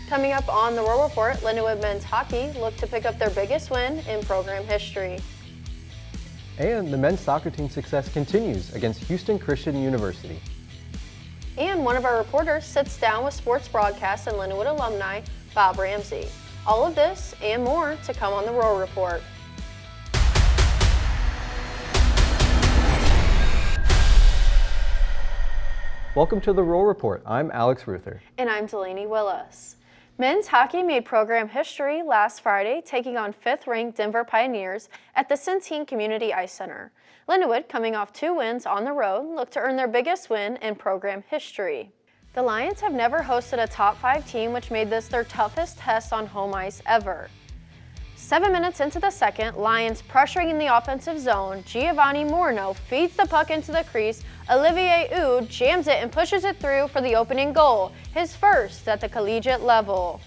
Coming up on the Roll Report, Lindenwood men's hockey looked to pick up their biggest win in program history. And the men's soccer team's success continues against Houston Christian University. And one of our reporters sits down with sports broadcast and Lindenwood alumni, Bob Ramsey. All of this and more to come on the Roll Report. Welcome to the Roll Report. I'm Alex Ruther. And I'm Delaney Willis. Men's hockey made program history last Friday, taking on 5th-ranked Denver Pioneers at the Centene Community Ice Center. Lindenwood, coming off 2 wins on the road, looked to earn their biggest win in program history. The Lions have never hosted a top 5 team, which made this their toughest test on home ice ever. 7 minutes into the second, Lions pressuring in the offensive zone. Giovanni Morno feeds the puck into the crease. Olivier Oud jams it and pushes it through for the opening goal, his first at the collegiate level.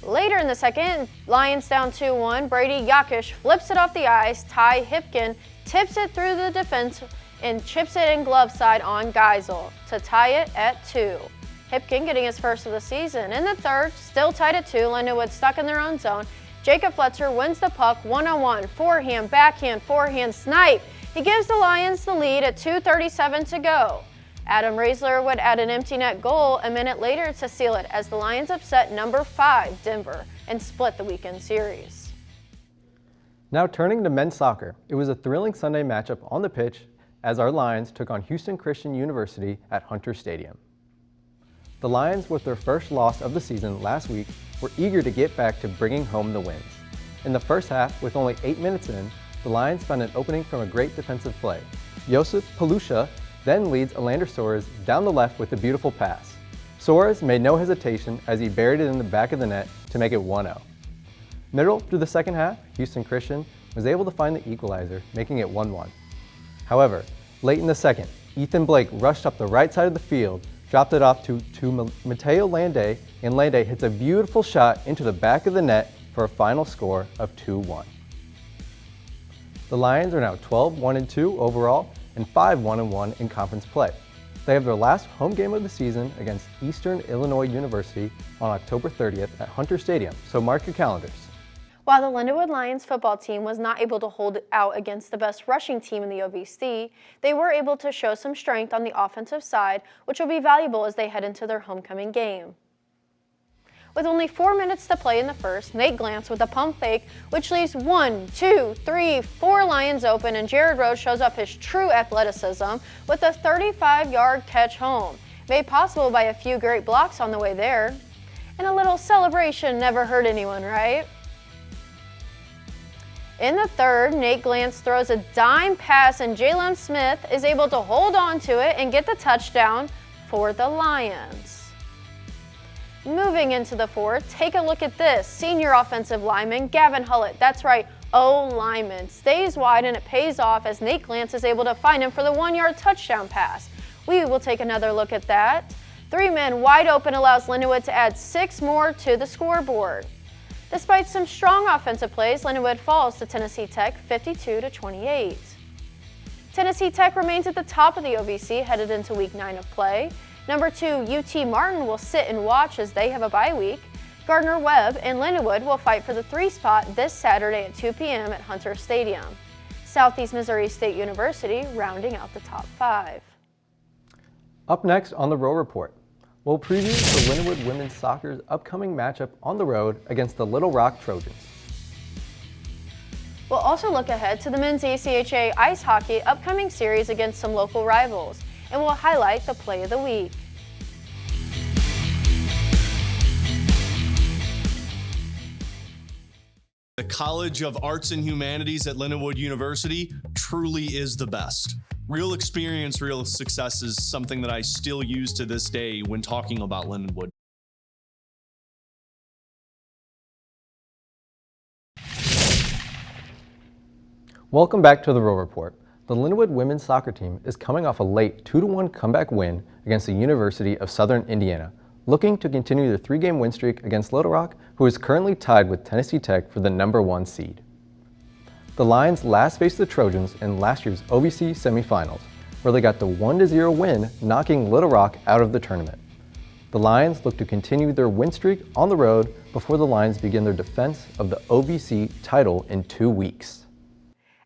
Later in the second, Lions down 2-1. Brady Yakish flips it off the ice. Ty Hipkin tips it through the defense and chips it in glove side on Geisel to tie it at 2. Hipkin getting his first of the season. In the third, still tied at 2, Lindenwood stuck in their own zone. Jacob Fletcher wins the puck one-on-one, forehand, backhand, forehand, snipe. He gives the Lions the lead at 2:37 to go. Adam Raisler would add an empty net goal a minute later to seal it as the Lions upset number 5 Denver and split the weekend series. Now turning to men's soccer, it was a thrilling Sunday matchup on the pitch as our Lions took on Houston Christian University at Hunter Stadium. The Lions, with their first loss of the season last week, were eager to get back to bringing home the wins. In the first half, with only 8 minutes in, the Lions found an opening from a great defensive play. Josef Palusha then leads Alander Soares down the left with a beautiful pass. Soares made no hesitation as he buried it in the back of the net to make it 1-0. Middle through the second half, Houston Christian was able to find the equalizer, making it 1-1. However, late in the second, Ethan Blake rushed up the right side of the field, dropped it off to Mateo Lande, and Lande hits a beautiful shot into the back of the net for a final score of 2-1. The Lions are now 12-1-2 overall and 5-1-1 in conference play. They have their last home game of the season against Eastern Illinois University on October 30th at Hunter Stadium, so mark your calendars. While the Lindenwood Lions football team was not able to hold out against the best rushing team in the OVC, they were able to show some strength on the offensive side, which will be valuable as they head into their homecoming game. With only 4 minutes to play in the first, Nate Glantz with a pump fake, which leaves 1, 2, 3, 4 Lions open, and Jared Rose shows up his true athleticism with a 35-yard catch home, made possible by a few great blocks on the way there. And a little celebration never hurt anyone, right? In the third, Nate Glantz throws a dime pass and Jalen Smith is able to hold on to it and get the touchdown for the Lions. Moving into the fourth, take a look at this. Senior offensive lineman Gavin Hullett, that's right, O-lineman, stays wide and it pays off as Nate Glantz is able to find him for the 1-yard touchdown pass. We will take another look at that. 3 men wide open allows Lindenwood to add 6 more to the scoreboard. Despite some strong offensive plays, Lindenwood falls to Tennessee Tech 52-28. Tennessee Tech remains at the top of the OVC headed into week 9 of play. Number 2, UT Martin will sit and watch as they have a bye week. Gardner Webb and Lindenwood will fight for the 3 spot this Saturday at 2 p.m. at Hunter Stadium. Southeast Missouri State University rounding out the top 5. Up next on the Roll Report, we'll preview the Lindenwood women's soccer's upcoming matchup on the road against the Little Rock Trojans. We'll also look ahead to the men's ACHA ice hockey upcoming series against some local rivals, and we'll highlight the play of the week. The College of Arts and Humanities at Lindenwood University truly is the best. Real experience, real success is something that I still use to this day when talking about Lindenwood. Welcome back to the Roll Report. The Lindenwood women's soccer team is coming off a late 2-1 comeback win against the University of Southern Indiana, looking to continue their 3-game win streak against Little Rock, who is currently tied with Tennessee Tech for the number 1 seed. The Lions last faced the Trojans in last year's OVC semifinals, where they got the 1-0 win, knocking Little Rock out of the tournament. The Lions look to continue their win streak on the road before the Lions begin their defense of the OVC title in 2 weeks.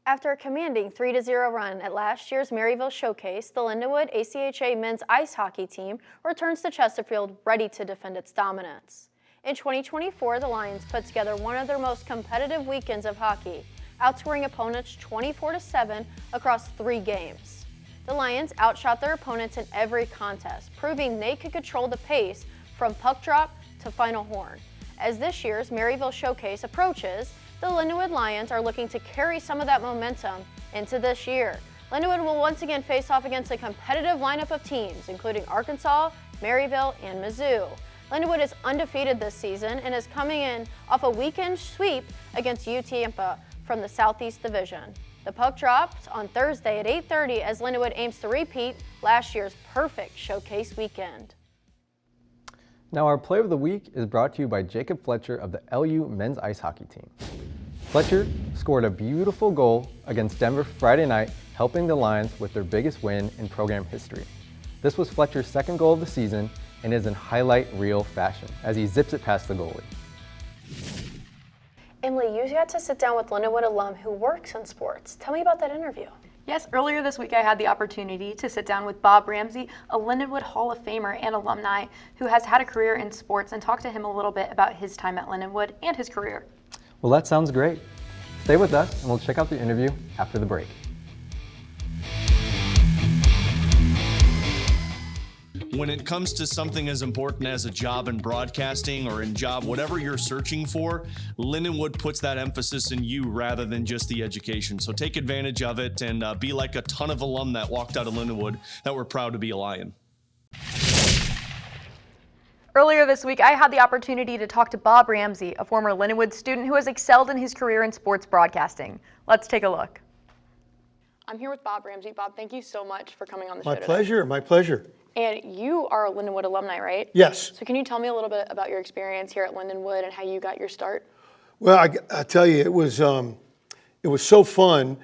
After a commanding 3-0 run at last year's Maryville Showcase, the Lindenwood ACHA men's ice hockey team returns to Chesterfield ready to defend its dominance. In 2024, the Lions put together one of their most competitive weekends of hockey, outscoring opponents 24-7 across 3 games. The Lions outshot their opponents in every contest, proving they could control the pace from puck drop to final horn. As this year's Maryville Showcase approaches, the Lindenwood Lions are looking to carry some of that momentum into this year. Lindenwood will once again face off against a competitive lineup of teams, including Arkansas, Maryville, and Mizzou. Lindenwood is undefeated this season and is coming in off a weekend sweep against UT Tampa from the Southeast Division. The puck drops on Thursday at 8:30 as Lindenwood aims to repeat last year's perfect showcase weekend. Now our play of the week is brought to you by Jacob Fletcher of the LU men's ice hockey team. Fletcher scored a beautiful goal against Denver Friday night, helping the Lions with their biggest win in program history. This was Fletcher's second goal of the season and is in highlight reel fashion as he zips it past the goalie. Emily, you got to sit down with Lindenwood alum who works in sports. Tell me about that interview. Yes, earlier this week I had the opportunity to sit down with Bob Ramsey, a Lindenwood Hall of Famer and alumni who has had a career in sports, and talk to him a little bit about his time at Lindenwood and his career. Well, that sounds great. Stay with us and we'll check out the interview after the break. When it comes to something as important as a job in broadcasting or in job, whatever you're searching for, Lindenwood puts that emphasis in you rather than just the education. So take advantage of it and be like a ton of alum that walked out of Lindenwood that were proud to be a Lion. Earlier this week, I had the opportunity to talk to Bob Ramsey, a former Lindenwood student who has excelled in his career in sports broadcasting. Let's take a look. I'm here with Bob Ramsey. Bob, thank you so much for coming on the show today. My pleasure. And you are a Lindenwood alumni, right? Yes. So can you tell me a little bit about your experience here at Lindenwood and how you got your start? Well, I tell you, it was so fun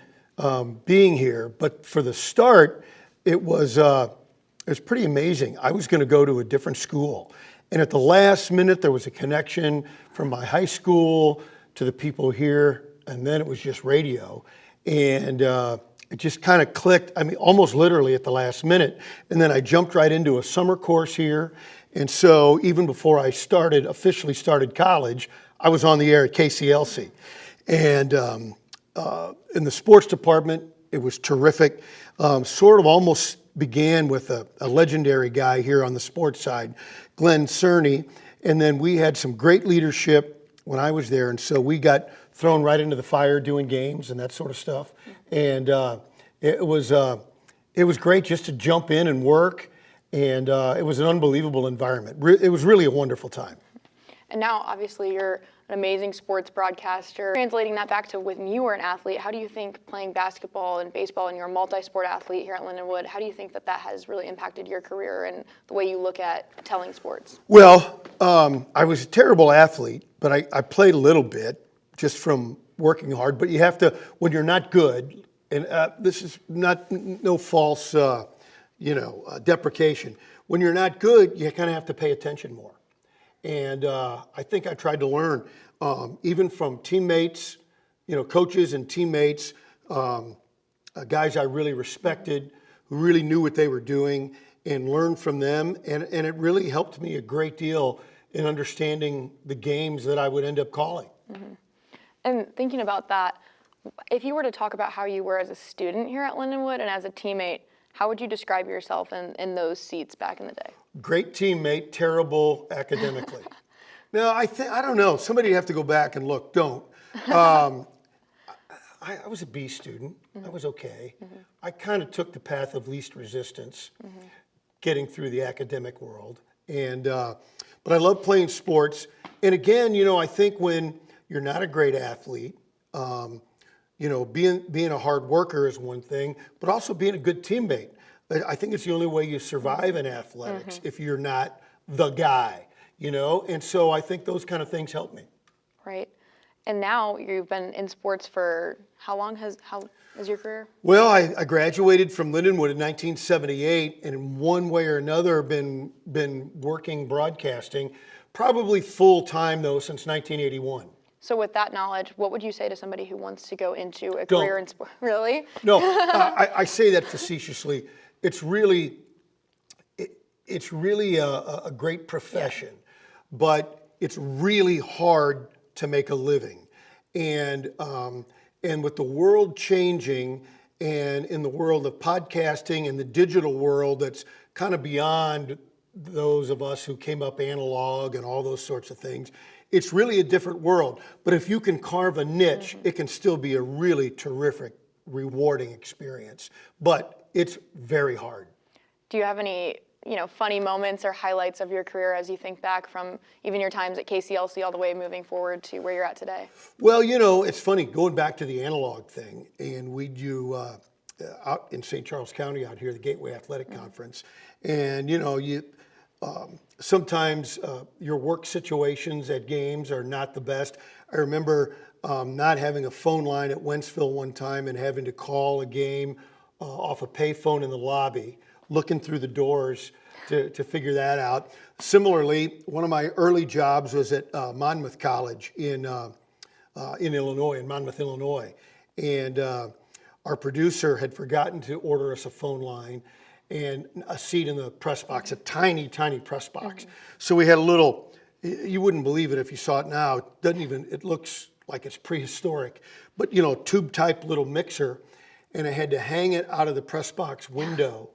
being here. But for the start, it was pretty amazing. I was going to go to a different school, and at the last minute, there was a connection from my high school to the people here, and then it was just radio, and it just kind of clicked, I mean, almost literally at the last minute. And then I jumped right into a summer course here. And so even before I officially started college, I was on the air at KCLC. And in the sports department, it was terrific. Sort of almost began with a legendary guy here on the sports side, Glenn Cerny. And then we had some great leadership when I was there. And so we got thrown right into the fire doing games and that sort of stuff. And it was great just to jump in and work. And it was an unbelievable environment. It was really a wonderful time. And now, obviously, you're an amazing sports broadcaster. Translating that back to when you were an athlete, how do you think playing basketball and baseball, and you're a multi-sport athlete here at Lindenwood, how do you think that has really impacted your career and the way you look at telling sports? Well, I was a terrible athlete, but I played a little bit just from working hard. But you have to, when you're not good, and this is no false, deprecation. When you're not good, you kind of have to pay attention more. And I think I tried to learn, even from teammates, coaches and teammates, guys I really respected, who really knew what they were doing, and learned from them. And it really helped me a great deal in understanding the games that I would end up calling. Mm-hmm. And thinking about that, if you were to talk about how you were as a student here at Lindenwood and as a teammate, how would you describe yourself in those seats back in the day? Great teammate, terrible academically. No, I don't know. Somebody have to go back and look. Don't. I was a B student. Mm-hmm. I was okay. Mm-hmm. I kind of took the path of least resistance, getting through the academic world. And but I love playing sports. And again, I think when you're not a great athlete, being a hard worker is one thing, but also being a good teammate. I think it's the only way you survive in athletics if you're not the guy, And so I think those kind of things help me. Right. And now you've been in sports for how long how is your career? Well, I graduated from Lindenwood in 1978, and in one way or another been working broadcasting, probably full time though since 1981. So with that knowledge, what would you say to somebody who wants to go into a Don't. career in sport? Really? No, I say that facetiously. It's really a great profession, but it's really hard to make a living. And with the world changing, and in the world of podcasting and the digital world that's kind of beyond those of us who came up analog and all those sorts of things, it's really a different world. But if you can carve a niche, it can still be a really terrific, rewarding experience. But it's very hard. Do you have any, funny moments or highlights of your career as you think back from even your times at KCLC all the way moving forward to where you're at today? Well, it's funny, going back to the analog thing, and we do out in St. Charles County out here, the Gateway Athletic Conference, and sometimes your work situations at games are not the best. I remember not having a phone line at Wentzville one time and having to call a game off a payphone in the lobby, looking through the doors to figure that out. Similarly, one of my early jobs was at Monmouth College in Illinois, in Monmouth, Illinois. And our producer had forgotten to order us a phone line and a seat in the press box, a tiny, tiny press box. So we had a little, you wouldn't believe it if you saw it now. It looks like it's prehistoric, but tube type little mixer. And I had to hang it out of the press box window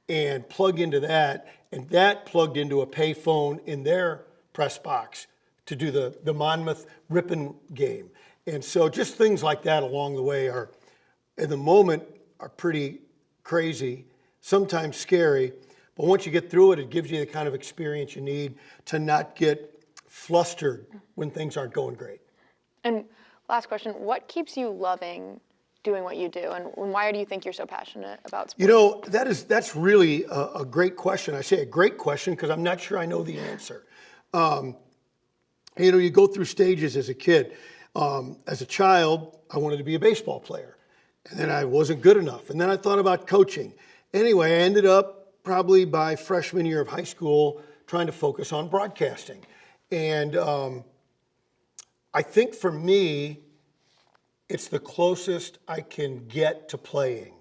and plug into that, and that plugged into a payphone in their press box to do the Monmouth Ripon game. And so just things like that along the way are, in the moment, are pretty crazy, sometimes scary, but once you get through it, it gives you the kind of experience you need to not get flustered when things aren't going great. And last question, what keeps you loving doing what you do, and why do you think you're so passionate about sports? That's really a great question. I say a great question because I'm not sure I know the answer. You go through stages as a kid. As a child, I wanted to be a baseball player, and then I wasn't good enough, and then I thought about coaching. Anyway, I ended up probably by freshman year of high school trying to focus on broadcasting. And I think for me, it's the closest I can get to playing,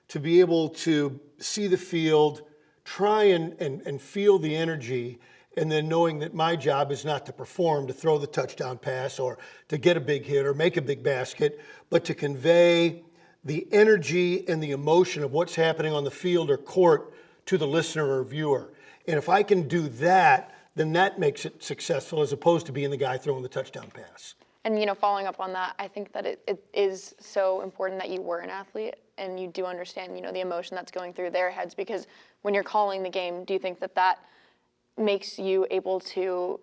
to be able to see the field, try and feel the energy, and then knowing that my job is not to perform, to throw the touchdown pass or to get a big hit or make a big basket, but to convey the energy and the emotion of what's happening on the field or court to the listener or viewer. And if I can do that, then that makes it successful as opposed to being the guy throwing the touchdown pass. And following up on that, I think that it is so important that you were an athlete and you do understand, the emotion that's going through their heads, because when you're calling the game, do you think that makes you able to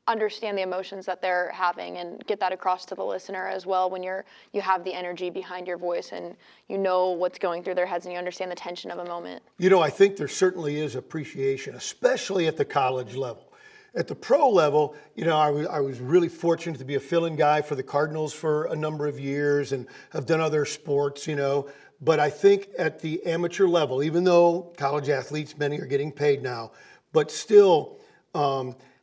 understand the emotions that they're having and get that across to the listener as well when you have the energy behind your voice and you know what's going through their heads and you understand the tension of a moment? I think there certainly is appreciation, especially at the college level. At the pro level, I was really fortunate to be a fill-in guy for the Cardinals for a number of years and have done other sports, But I think at the amateur level, even though college athletes, many are getting paid now, but still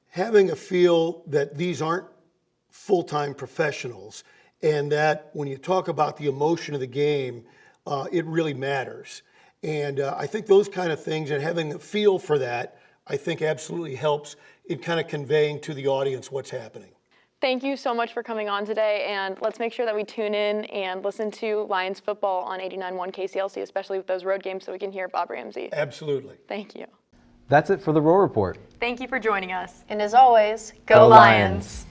having a feel that these aren't full-time professionals and that when you talk about the emotion of the game, it really matters. And I think those kind of things and having a feel for that, I think absolutely helps in kind of conveying to the audience what's happening. Thank you so much for coming on today, and let's make sure that we tune in and listen to Lions football on 89.1 KCLC, especially with those road games, so we can hear Bob Ramsey. Absolutely. Thank you. That's it for the Roll Report. Thank you for joining us. And as always, Go Lions.